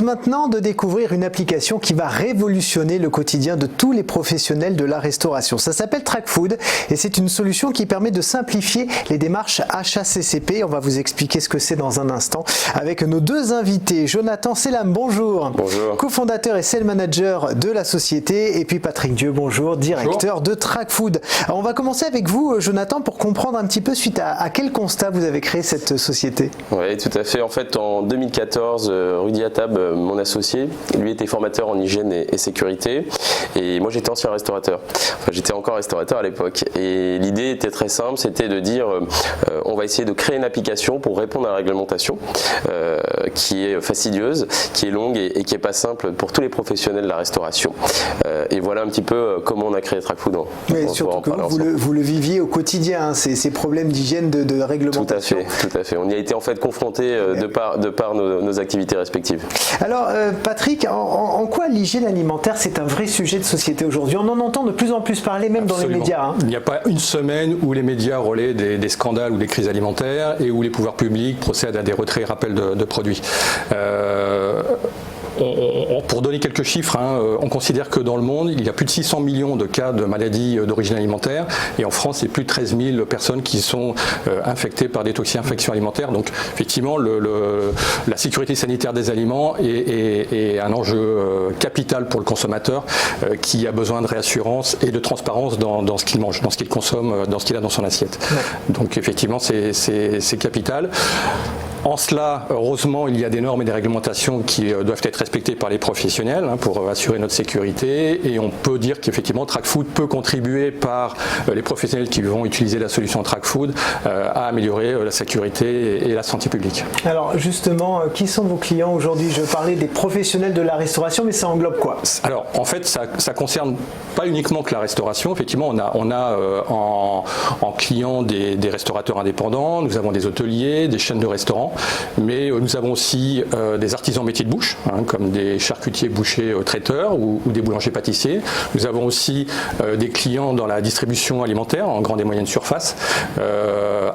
maintenant de découvrir une application qui va révolutionner le quotidien de tous les professionnels de la restauration. Ça s'appelle TrackFood et c'est une solution qui permet de simplifier les démarches HACCP. On va vous expliquer ce que c'est dans un instant avec nos deux invités. Jonathan Selam, bonjour. Bonjour. Co-fondateur et sales manager de la société. Et puis Patrick Dieu, bonjour, directeur de TrackFood. Alors on va commencer avec vous, Jonathan, pour comprendre un petit peu suite à quel constat vous avez créé cette société. Oui, tout à fait. En fait, en 2014, Rudy Attab, mon associé, lui était formateur en hygiène et sécurité. Et moi, j'étais ancien restaurateur. Enfin, j'étais encore restaurateur à l'époque. Et l'idée était très simple, c'était de dire on va essayer de créer une application pour répondre à la réglementation qui est fastidieuse, qui est longue et qui n'est pas simple pour tous les professionnels de la restauration. Et voilà un petit peu comment on a créé TrackFood. Mais surtout que vous le viviez au quotidien, hein, ces problèmes d'hygiène, de réglementation. Tout à fait. On y a été en fait confrontés de par nos activités respectives. Alors Patrick, en quoi l'hygiène alimentaire c'est un vrai sujet de société aujourd'hui? On en entend de plus en plus parler, même dans les médias. Hein. Il n'y a pas une semaine où les médias relaient des scandales ou des crises alimentaires et où les pouvoirs publics procèdent à des retraits et rappels de produits. Pour donner quelques chiffres, on considère que dans le monde, il y a plus de 600 millions de cas de maladies d'origine alimentaire et en France, c'est plus de 13 000 personnes qui sont infectées par des toxi-infections alimentaires. Donc effectivement, la sécurité sanitaire des aliments est un enjeu capital pour le consommateur qui a besoin de réassurance et de transparence dans ce qu'il mange, dans ce qu'il consomme, dans ce qu'il a dans son assiette. Ouais. Donc effectivement, c'est capital. En cela, heureusement, il y a des normes et des réglementations qui doivent être respectées par les professionnels pour assurer notre sécurité. Et on peut dire qu'effectivement, TrackFood peut contribuer par les professionnels qui vont utiliser la solution TrackFood à améliorer la sécurité et la santé publique. Alors justement, qui sont vos clients aujourd'hui? Je parlais des professionnels de la restauration, mais ça englobe quoi? Alors en fait, ça concerne pas uniquement que la restauration. Effectivement, on a en clients des restaurateurs indépendants, nous avons des hôteliers, des chaînes de restaurants. Mais nous avons aussi des artisans métiers de bouche, comme des charcutiers, bouchers, traiteurs ou des boulangers pâtissiers. Nous avons aussi des clients dans la distribution alimentaire en grande et moyenne surface.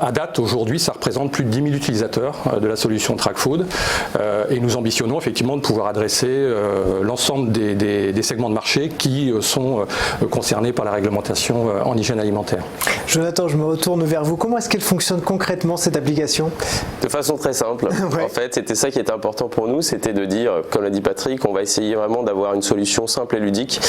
À date, aujourd'hui, ça représente plus de 10 000 utilisateurs de la solution TrackFood. Et nous ambitionnons effectivement de pouvoir adresser l'ensemble des segments de marché qui sont concernés par la réglementation en hygiène alimentaire. Jonathan, je me retourne vers vous. Comment est-ce qu'elle fonctionne concrètement, cette application? De façon très simple. Ouais. En fait, c'était ça qui était important pour nous, c'était de dire, comme l'a dit Patrick, on va essayer vraiment d'avoir une solution simple et ludique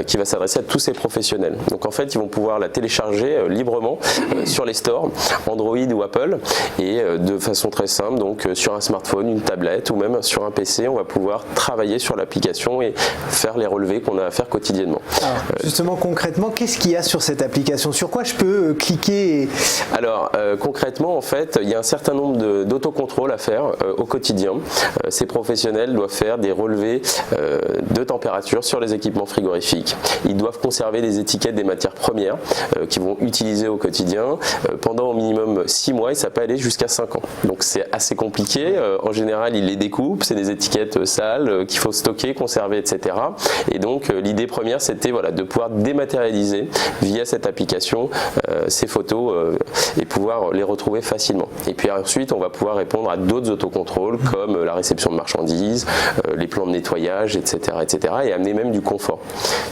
qui va s'adresser à tous ces professionnels. Donc en fait, ils vont pouvoir la télécharger librement sur les stores, Android ou Apple, et de façon très simple, donc sur un smartphone, une tablette ou même sur un PC, on va pouvoir travailler sur l'application et faire les relevés qu'on a à faire quotidiennement. Alors, justement, concrètement, qu'est-ce qu'il y a sur cette application? Sur quoi je peux cliquer? Alors concrètement, en fait, il y a un certain nombre d'autocontrôle à faire au quotidien. Ces professionnels doivent faire des relevés de température sur les équipements frigorifiques. Ils doivent conserver des étiquettes des matières premières qu'ils vont utiliser au quotidien pendant au minimum 6 mois et ça peut aller jusqu'à 5 ans. Donc c'est assez compliqué. En général, ils les découpent, c'est des étiquettes sales qu'il faut stocker, conserver, etc. Et donc l'idée première, c'était de pouvoir dématérialiser via cette application ces photos et pouvoir les retrouver facilement. Et puis ensuite, on va pouvoir répondre à d'autres autocontrôles comme la réception de marchandises, les plans de nettoyage, etc., et amener même du confort.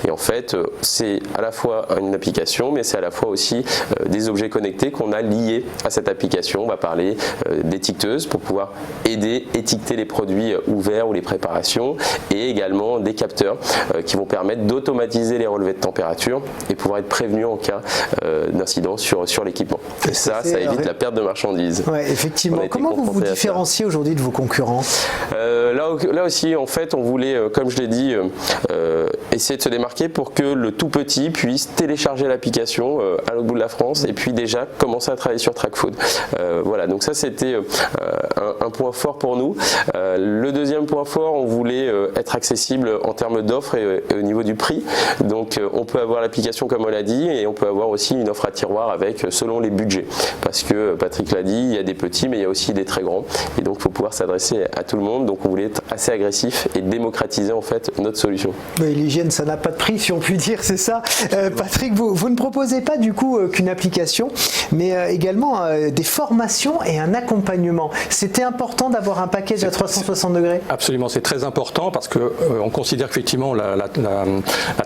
Et en fait, c'est à la fois une application, mais c'est à la fois aussi des objets connectés qu'on a liés à cette application. On va parler d'étiqueteuses pour pouvoir aider, étiqueter les produits ouverts ou les préparations, et également des capteurs qui vont permettre d'automatiser les relevés de température et pouvoir être prévenu en cas d'incident sur l'équipement. Et ça évite la perte de marchandises. Ouais, effectivement. Comment vous différenciez aujourd'hui de vos concurrents? Là aussi, en fait, on voulait, comme je l'ai dit, essayer de se démarquer pour que le tout petit puisse télécharger l'application à l'autre bout de la France et puis déjà commencer à travailler sur TrackFood. Voilà, donc ça c'était un point fort pour nous. Le deuxième point fort, on voulait être accessible en termes d'offres et au niveau du prix. Donc on peut avoir l'application comme on l'a dit et on peut avoir aussi une offre à tiroir avec selon les budgets. Parce que Patrick l'a dit, il y a des petits mais il y a aussi des très très grand et donc il faut pouvoir s'adresser à tout le monde. Donc on voulait être assez agressif et démocratiser en fait notre solution. Mais l'hygiène, ça n'a pas de prix, si on peut dire, c'est ça. Patrick, vous ne proposez pas du coup qu'une application, mais également des formations et un accompagnement. C'était important d'avoir un package à 360 degrés? Absolument, c'est très important parce que on considère qu'effectivement la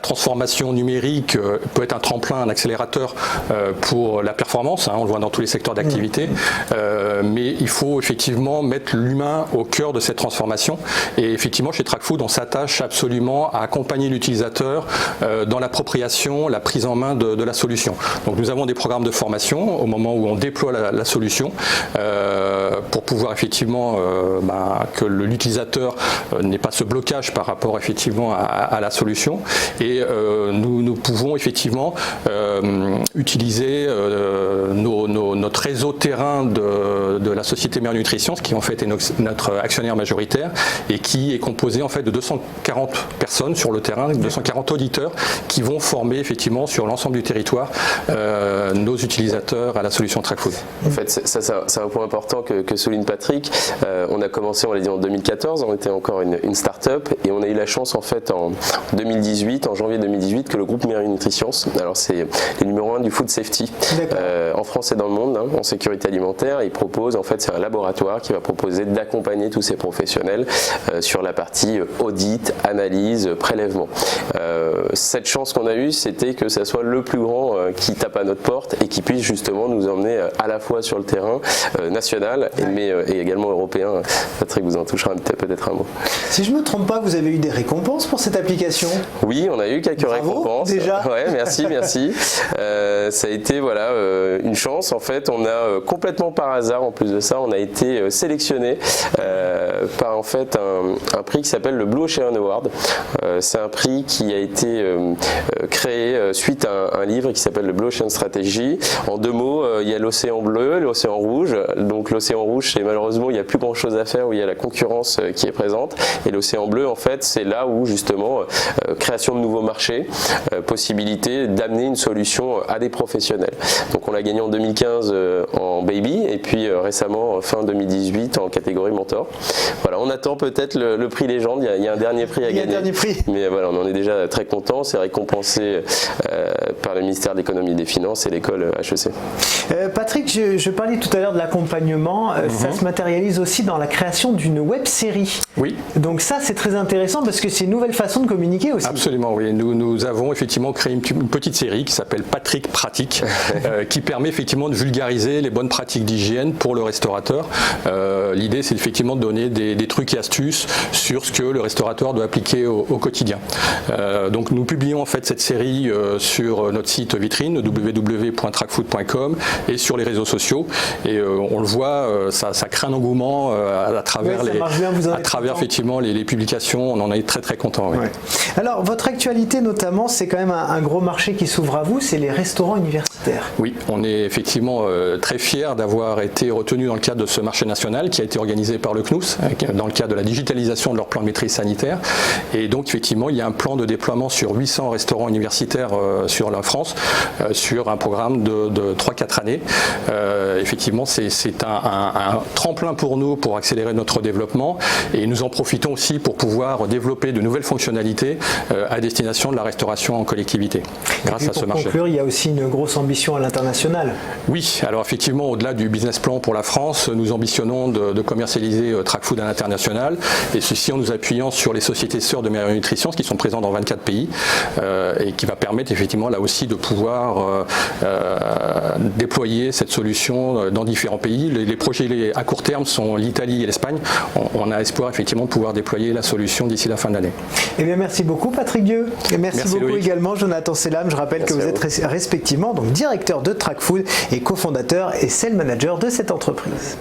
transformation numérique peut être un tremplin, un accélérateur pour la performance, on le voit dans tous les secteurs d'activité, mais il faut effectivement mettre l'humain au cœur de cette transformation. Et effectivement, chez Tracfood, on s'attache absolument à accompagner l'utilisateur dans l'appropriation, la prise en main de la solution. Donc nous avons des programmes de formation au moment où on déploie la solution pour pouvoir effectivement que l'utilisateur n'ait pas ce blocage par rapport effectivement à la solution. Et nous pouvons effectivement utiliser notre réseau terrain de la société Meilleure Nutrition, qui en fait est notre actionnaire majoritaire et qui est composé en fait de 240 personnes sur le terrain, 240 auditeurs qui vont former effectivement sur l'ensemble du territoire nos utilisateurs à la solution Tracfood. En fait, ça c'est un point important que souligne Patrick. On a commencé, on l'a dit, en 2014, on était encore une start-up et on a eu la chance en fait en 2018, en janvier 2018, que le groupe Meilleure Nutrition, alors c'est les numéro 1 du food safety en France et dans le monde, en sécurité alimentaire, il propose, en fait c'est un laboratoire qui va proposer d'accompagner tous ces professionnels sur la partie audit, analyse, prélèvement. Cette chance qu'on a eue, c'était que ça soit le plus grand qui tape à notre porte et qui puisse justement nous emmener à la fois sur le terrain national et également européen. Patrick vous en touchera peut-être un mot. Si je ne me trompe pas, vous avez eu des récompenses pour cette application? Oui, on a eu quelques récompenses. Déjà. Ouais, merci. Ça a été une chance. En fait, on a complètement par hasard, en plus de ça, on a été sélectionné par en fait un prix qui s'appelle le Blue Ocean Award. C'est un prix qui a été créé suite à un livre qui s'appelle le Blue Ocean Strategy. En 2 mots, il y a l'océan bleu, l'océan rouge. Donc l'océan rouge, c'est malheureusement il n'y a plus grand chose à faire, où il y a la concurrence qui est présente. Et l'océan bleu, en fait, c'est là où justement création de nouveaux marchés, possibilité d'amener une solution à des professionnels. Donc on l'a gagné en 2015 en baby et puis récemment fin 2018 en catégorie mentor. Voilà, on attend peut-être le prix légende. Il y a un dernier prix à gagner. Mais voilà, on en est déjà très content. C'est récompensé par le ministère de l'économie et des finances et l'école HEC. Patrick, je parlais tout à l'heure de l'accompagnement. Ça se matérialise aussi dans la création d'une web série. Oui. Donc ça, c'est très intéressant parce que c'est une nouvelle façon de communiquer aussi. Absolument, oui. Nous avons effectivement créé une petite série qui s'appelle Patrick Pratique, qui permet effectivement de vulgariser les bonnes pratiques d'hygiène pour le restaurateur. L'idée, c'est effectivement de donner des trucs et astuces sur ce que le restaurateur doit appliquer au quotidien. Donc nous publions en fait cette série sur notre site vitrine www.tracfood.com et sur les réseaux sociaux. Et on le voit, ça crée un engouement à travers, effectivement les publications. On en est très très content. Oui. Ouais. Alors votre actualité notamment, c'est quand même un gros marché qui s'ouvre à vous, c'est les restaurants universitaires. Oui, on est effectivement très fiers d'avoir été retenus dans le cadre de ce marché national qui a été organisé par le CNUS, dans le cadre de la digitalisation de leur plan de maîtrise sanitaire. Et donc effectivement, il y a un plan de déploiement sur 800 restaurants universitaires sur la France, sur un programme de 3-4 années. Effectivement, c'est un tremplin pour nous pour accélérer notre développement et nous en profitons aussi pour pouvoir développer de nouvelles fonctionnalités à destination de la restauration en collectivité grâce à ce marché. Pour conclure, il y a aussi une grosse ambition à l'international. Oui, alors effectivement, au-delà du business plan pour la France, nous ambitionnons de commercialiser Tracfood à l'international et ceci en nous appuyant sur les sociétés sœurs de Meilleure Nutrition qui sont présentes dans 24 pays et qui va permettre effectivement là aussi de pouvoir déployer cette solution dans différents pays. Les projets à court terme sont l'Italie et l'Espagne. On a espoir effectivement de pouvoir déployer la solution d'ici la fin de l'année. Eh bien, merci beaucoup Patrick Dieu et merci beaucoup Loïc. Également Jonathan Selam. Je rappelle que vous êtes respectivement donc directeur de Tracfood et cofondateur et sales manager de cette entreprise.